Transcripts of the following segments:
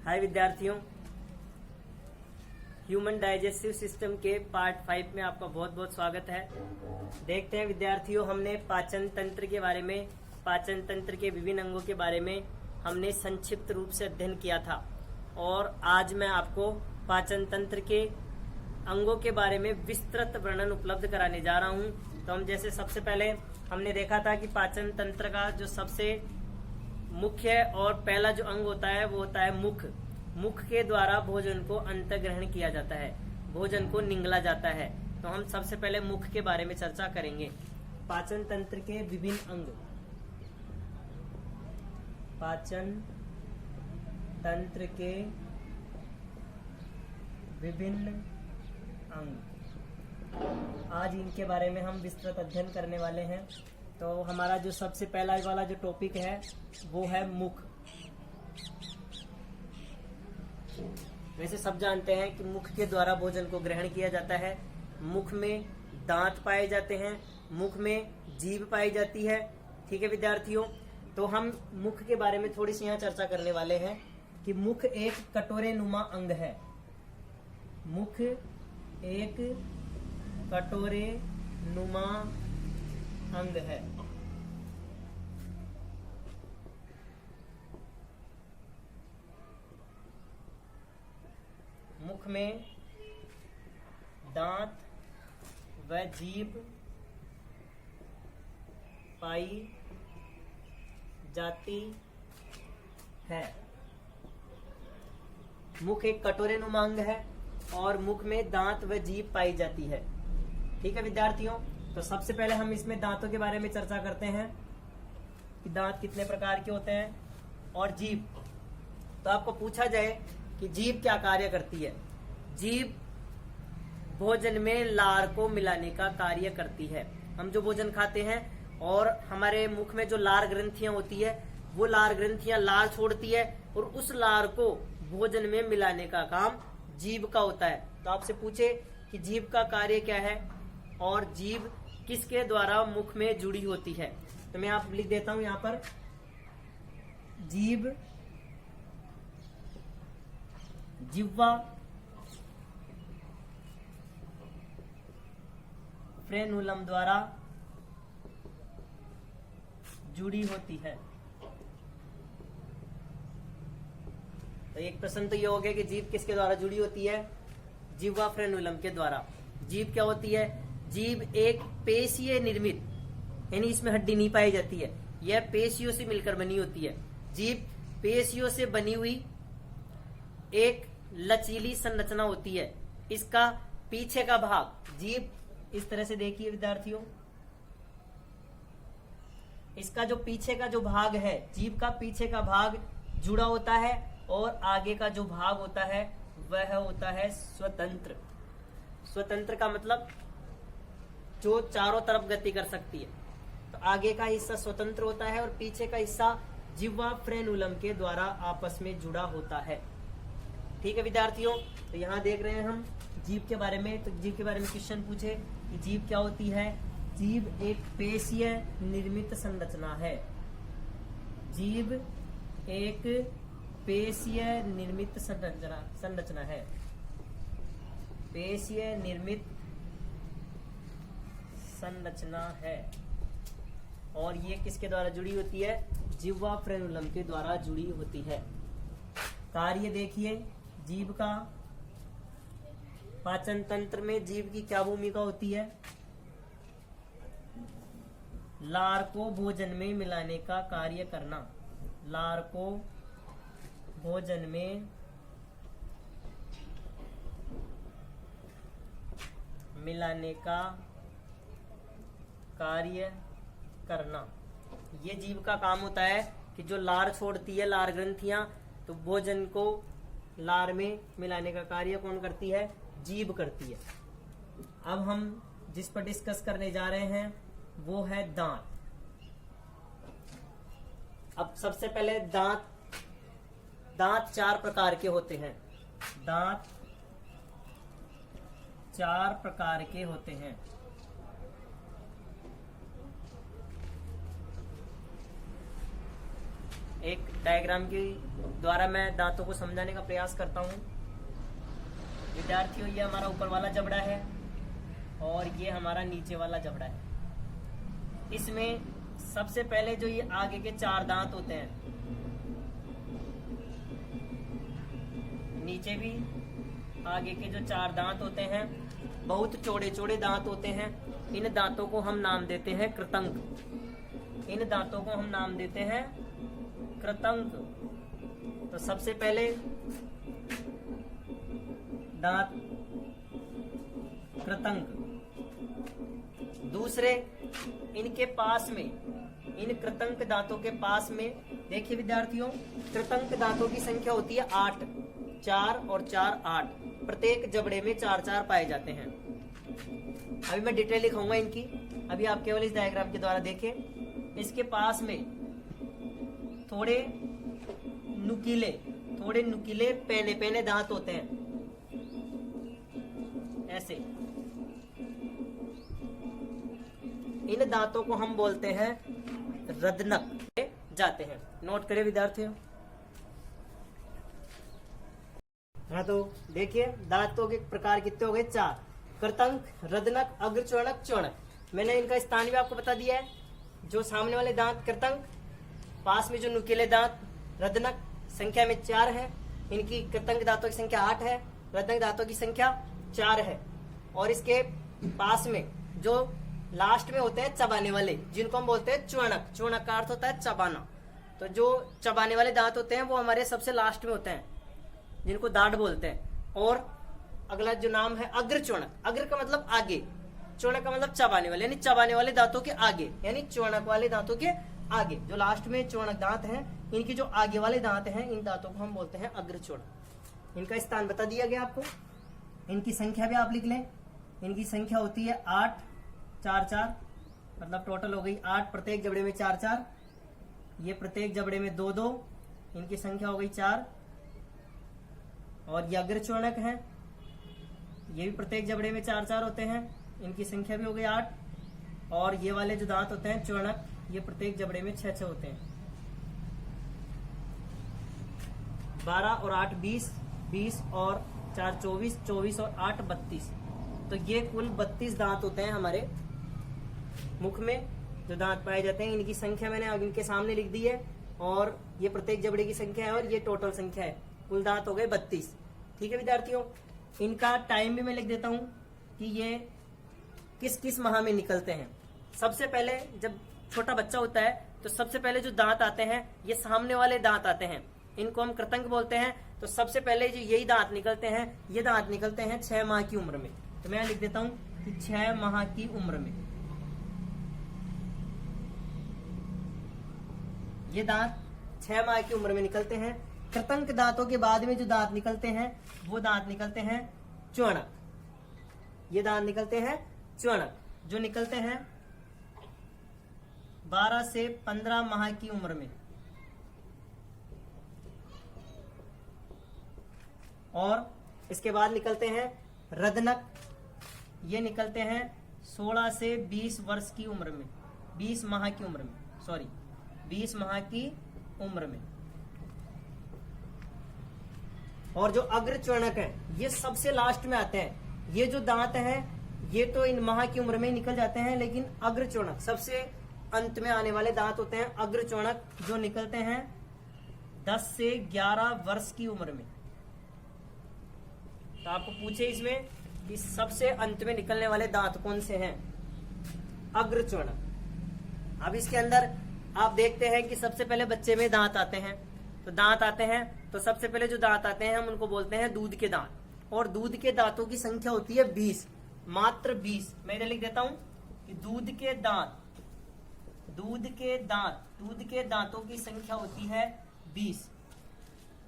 हाय विद्यार्थियों, human digestive system के part 5 में आपका बहुत बहुत स्वागत है। देखते हैं विद्यार्थियों, हमने पाचन तंत्र के बारे में, पाचन तंत्र के विभिन्न अंगों के बारे में हमने संक्षिप्त रूप से अध्ययन किया था और आज मैं आपको पाचन तंत्र के अंगों के बारे में विस्तृत वर्णन उपलब्ध कराने जा रहा हूं। तो हम जैसे सबसे पहले हमने देखा था कि पाचन तंत्र का जो सबसे मुख्य और पहला जो अंग होता है वो होता है मुख। मुख के द्वारा भोजन को अंतर्ग्रहण किया जाता है, भोजन को निगला जाता है। तो हम सबसे पहले मुख के बारे में चर्चा करेंगे। पाचन तंत्र के विभिन्न अंग, पाचन तंत्र के विभिन्न अंग, आज इनके बारे में हम विस्तृत अध्ययन करने वाले हैं। तो हमारा जो सबसे पहला वाला जो टॉपिक है वो है मुख। वैसे सब जानते हैं कि मुख के द्वारा भोजन को ग्रहण किया जाता है। मुख में दांत पाए जाते हैं, मुख में जीभ पाई जाती है। ठीक है विद्यार्थियों, तो हम मुख के बारे में थोड़ी सी यहाँ चर्चा करने वाले हैं कि मुख एक कटोरे नुमा अंग है। मुख एक कटोरे नुमा अंग है। मुख में दांत व जीभ पाई जाती है। मुख एक कटोरे नुमा अंग है और मुख में दांत व जीभ पाई जाती है। ठीक है विद्यार्थियों, तो सबसे पहले हम इसमें दांतों के बारे में चर्चा करते हैं कि दांत कितने प्रकार के होते हैं और जीभ। तो आपको पूछा जाए कि जीभ क्या कार्य करती है। जीभ भोजन में लार को मिलाने का कार्य करती है। हम जो भोजन खाते हैं और हमारे मुख में जो लार ग्रंथियां होती है, वो लार ग्रंथियां लार छोड़ती है और उस लार को भोजन में मिलाने का काम जीभ का होता है। तो आपसे पूछे कि जीभ का कार्य क्या है और जीभ किसके द्वारा मुख में जुड़ी होती है, तो मैं आप लिख देता हूं यहां पर। जीभ जिह्वा फ्रेनुलम द्वारा जुड़ी होती है। तो एक प्रश्न तो ये हो गया कि जीभ किसके द्वारा जुड़ी होती है, जिह्वा फ्रेनुलम के द्वारा। जीभ क्या होती है? जीभ एक पेशीय निर्मित, यानी इसमें हड्डी नहीं पाई जाती है, यह पेशियों से मिलकर बनी होती है। जीभ पेशियों से बनी हुई एक लचीली संरचना होती है। इसका पीछे का भाग, जीभ इस तरह से देखिए विद्यार्थियों, इसका जो पीछे का जो भाग है, जीभ का पीछे का भाग जुड़ा होता है और आगे का जो भाग होता है वह होता है स्वतंत्र। स्वतंत्र का मतलब जो चारों तरफ गति कर सकती है। तो आगे का हिस्सा स्वतंत्र होता है और पीछे का हिस्सा जिह्वा फ्रेनुलम के द्वारा आपस में जुड़ा होता है। ठीक है विद्यार्थियों, तो यहाँ देख रहे हैं हम जीभ के बारे में। तो जीभ के बारे में क्वेश्चन पूछे कि जीभ क्या होती है। जीभ एक पेशीय निर्मित संरचना है। जीभ एक पेशीय निर्मित संरचना है। पेशीय निर्मित संरचना है और ये किसके द्वारा जुड़ी होती है? जिह्वा फ्रेनुलम के द्वारा जुड़ी होती है। कार्य देखिए जीभ का। पाचन तंत्र में जीभ की क्या भूमिका होती है? लार को भोजन में मिलाने का कार्य करना। लार को भोजन में मिलाने का कार्य करना, ये जीभ का काम होता है कि जो लार छोड़ती है, लार ग्रंथियां, तो भोजन को लार में मिलाने का कार्य कौन करती है? जीभ करती है। अब हम जिस पर डिस्कस करने जा रहे हैं वो है दांत। अब सबसे पहले दांत चार प्रकार के होते हैं। दांत चार प्रकार के होते हैं। एक डायग्राम के द्वारा मैं दांतों को समझाने का प्रयास करता हूँ। विद्यार्थियों, ये हमारा ऊपर वाला जबड़ा है और ये हमारा नीचे वाला जबड़ा है। इसमें सबसे पहले जो ये आगे के 4 दांत होते हैं, नीचे भी आगे के जो 4 दांत होते हैं, बहुत चौड़े चौड़े दांत होते हैं। इन दांतों को हम नाम देते हैं कृतंक। इन दांतों को हम नाम देते हैं कृतंक। तो सबसे पहले दांत कृतंक, दूसरे इनके पास में, इन कृतंक दांतों के पास में देखिए विद्यार्थियों, कृतंक दांतों की संख्या होती है 8, 4 और 4 8। प्रत्येक जबड़े में 4-4 पाए जाते हैं। अभी मैं डिटेल लिखाऊंगा इनकी, अभी आप केवल इस डायग्राम के द्वारा देखें। इसके पास में थोड़े नुकीले पैने दांत होते हैं, ऐसे। इन दांतों को हम बोलते हैं रदनक जाते हैं। नोट करें विद्यार्थियों। हाँ, तो देखिए दांतों के प्रकार कितने हो गए? 4। कृतंक, रदनक, अग्रचोणक, चोणक। मैंने इनका स्थान भी आपको बता दिया है। जो सामने वाले दांत कृतंक, पास में जो नुकीले दांत रदनक, संख्या में 4 है। इनकी कृतंक दांतों की संख्या 8 है, रदनक दांतों की संख्या 4 है। और इसके पास में जो लास्ट में होते हैं चबाने वाले, जिनको हम बोलते हैं चोणक। चोणक का अर्थ होता है चबाना। तो जो चबाने वाले दांत होते हैं वो हमारे सबसे लास्ट में होते हैं, जिनको दाढ़ बोलते हैं। और अगला जो नाम है अग्रचोणक। अग्र का मतलब आगे, चोणक का मतलब चबाने वाले, यानी चबाने वाले दांतों के आगे, यानी चोणक वाले दांतों के आगे। जो लास्ट में चोणक दांत हैं, इनके जो आगे वाले दांत हैं, इन दांतों को हम बोलते हैं अग्रचोणक। इनका स्थान बता दिया गया आपको। इनकी संख्या भी आप लिख लें। इनकी संख्या होती है 8, 4 4, मतलब टोटल हो गई 8। प्रत्येक जबड़े में 4 4, ये प्रत्येक जबड़े में 2 2, इनकी संख्या हो गई 4। और ये अग्रचोणक है, ये भी प्रत्येक जबड़े में 4 4 होते हैं, इनकी संख्या भी हो गई 8। और ये वाले जो दांत होते हैं चोणक, ये प्रत्येक जबड़े में 6 6 होते हैं। 12 और 8 20, 20 और 4 24, 24 और 8 32। तो ये कुल 32 दांत होते हैं हमारे मुख में, जो दांत पाए जाते हैं। इनकी संख्या मैंने अब इनके सामने लिख दी है, और ये प्रत्येक जबड़े की संख्या है, और ये टोटल संख्या है। कुल दांत हो गए 32। ठीक है विद्यार्थियों, इनका टाइम भी मैं लिख देता हूं कि ये किस किस माह में निकलते हैं। सबसे पहले जब छोटा बच्चा होता है तो सबसे पहले जो दांत आते हैं, ये सामने वाले दांत आते हैं, इनको हम कृतंक बोलते हैं। तो सबसे पहले जो यही दांत निकलते हैं, ये दांत निकलते हैं 6 माह की उम्र में। तो मैं लिख देता हूं कि 6 माह की उम्र में ये दांत 6 माह की उम्र में निकलते हैं। कृतंक दांतों के बाद में जो दांत निकलते हैं, वो दांत निकलते हैं चोणक। ये दांत निकलते हैं चोणक, जो निकलते हैं 12 से 15 माह की उम्र में। और इसके बाद निकलते हैं रदनक, ये निकलते हैं 16 से 20 वर्ष की उम्र में, 20 माह की उम्र में, 20 माह की उम्र में। और जो अग्रचोणक है, ये सबसे लास्ट में आते हैं। ये जो दांत हैं, ये तो इन माह की उम्र में ही निकल जाते हैं, लेकिन अग्रचोणक सबसे अंत में आने वाले दांत होते हैं अग्रचोणक, जो निकलते हैं 10 से 11 वर्ष की उम्र में। तो आपको पूछे इसमें कि सबसे अंत में निकलने वाले दांत कौन से हैं? अग्रचोणक। अब इसके अंदर आप देखते हैं कि सबसे पहले बच्चे में दांत आते हैं। तो दांत आते हैं, तो सबसे पहले जो दांत आते हैं हम उनको बोलते हैं दूध के दांत। और दूध के दांतों की संख्या होती है 20, मात्र 20। मैं इधर लिख देता हूं कि दूध के दांतों की संख्या होती है 20।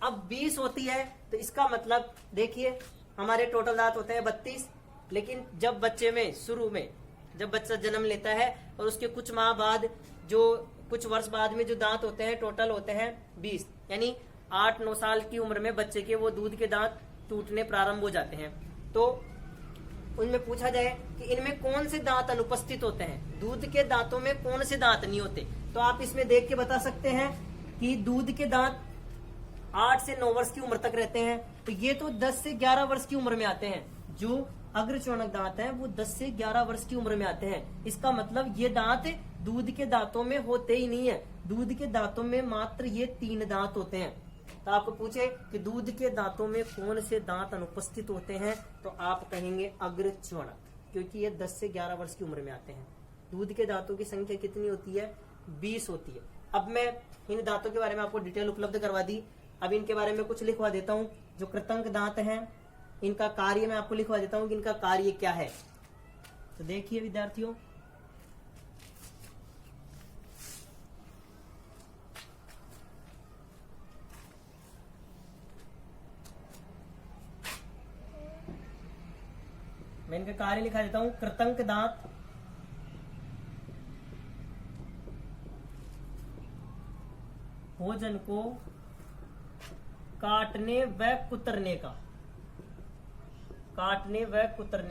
अब 20 होती है तो इसका मतलब देखिए, हमारे टोटल दांत होते हैं 32, लेकिन जब बच्चे में शुरू में जब बच्चा जन्म लेता है और उसके कुछ माह बाद, जो कुछ वर्ष बाद में जो दांत होते हैं टोटल होते हैं 20, यानी 8-9 साल की उम्र में बच्चे के वो दूध के दांत टूटने प्रारंभ हो जाते हैं। तो उनमें पूछा जाए कि इनमें कौन से दांत अनुपस्थित होते हैं, दूध के दांतों में कौन से दांत नहीं होते, तो आप इसमें देख के बता सकते हैं कि दूध के दांत 8 से 9 वर्ष की उम्र तक रहते हैं, तो ये तो 10 से 11 वर्ष की उम्र में आते हैं। जो अग्रचोणक दांत हैं वो 10 से 11 वर्ष की उम्र में आते हैं। इसका मतलब ये दांत दूध के दांतों में होते ही नहीं है। दूध के दांतों में मात्र ये 3 दांत होते हैं। तो आपको पूछे कि दूध के दांतों में कौन से दांत अनुपस्थित होते हैं, तो आप कहेंगे अग्रचोणक, क्योंकि ये 10 से 11 वर्ष की उम्र में आते हैं। दूध के दांतों की संख्या कितनी होती है? 20 होती है। अब मैं इन दांतों के बारे में आपको डिटेल उपलब्ध करवा दी। अब इनके बारे में कुछ लिखवा देता हूं। जो कृतंक दांत हैं, इनका कार्य मैं आपको लिखवा देता हूं कि इनका कार्य क्या है। तो देखिए विद्यार्थियों, मैं इनका कार्य लिखा देता हूं। कृतंक दांत भोजन को काटने व कुतरने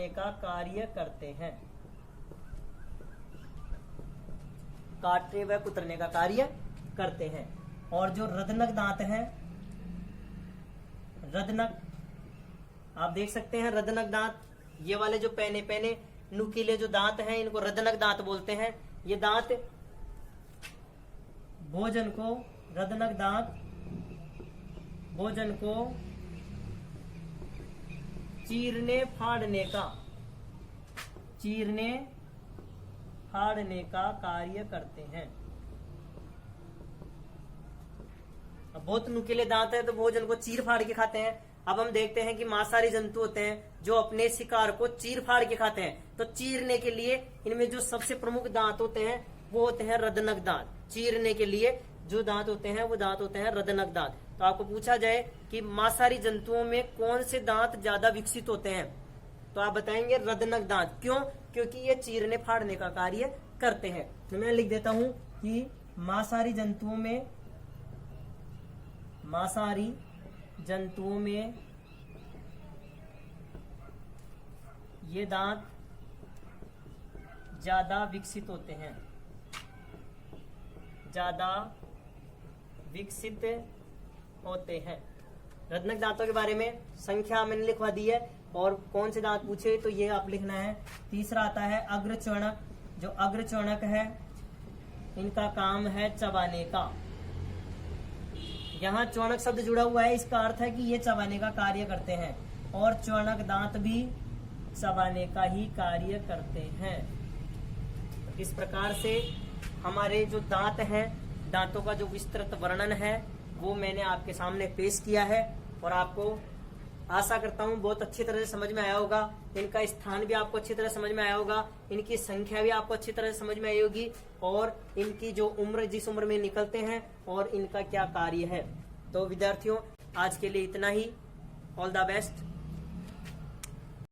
का कार्य करते हैं। काटने व कुतरने का कार्य करते हैं। और जो रदनक दांत हैं, रदनक आप देख सकते हैं, रदनक दांत ये वाले जो पैने नुकीले जो दांत हैं, इनको रदनक दांत बोलते हैं। ये दांत भोजन को, रदनक दांत भोजन को चीरने फाड़ने का कार्य करते हैं। अब बहुत नुकीले दांत है तो भोजन को चीर फाड़ के खाते हैं। अब हम देखते हैं कि मांसाहारी जंतु होते हैं जो अपने शिकार को चीर फाड़ के खाते हैं। तो चीरने के लिए इनमें जो सबसे प्रमुख दांत होते हैं वो होते हैं रदनक दांत। चीरने के लिए जो दांत होते हैं वो दांत होते हैं रदनक दांत। तो आपको पूछा जाए कि मांसाहारी जंतुओं में कौन से दांत ज्यादा विकसित होते हैं, तो आप बताएंगे रदनक दांत। क्यों? क्योंकि ये चीरने फाड़ने का कार्य करते हैं। तो मैं लिख देता हूं कि मांसाहारी जंतुओं में ये दांत ज्यादा विकसित होते हैं, रदनक दांतों के बारे में संख्या मैंने लिखवा दी है। और कौन से दांत पूछे तो ये आप लिखना है। तीसरा आता है अग्रचोणक। जो अग्रचोणक है इनका काम है चबाने का। यहाँ चोणक शब्द जुड़ा हुआ है, इसका अर्थ है कि ये चबाने का कार्य करते हैं। और चोणक दांत भी चबाने का ही कार्य करते हैं। इस प्रकार से हमारे जो दांत हैं, दांतों का जो विस्तृत वर्णन है वो मैंने आपके सामने पेश किया है। और आपको आशा करता हूँ बहुत अच्छी तरह से समझ में आया होगा। इनका स्थान भी आपको अच्छी तरह समझ में आया होगा, इनकी संख्या भी आपको अच्छी तरह से समझ में आई होगी, और इनकी जो उम्र, जिस उम्र में निकलते हैं और इनका क्या कार्य है। तो विद्यार्थियों, आज के लिए इतना ही। All the best.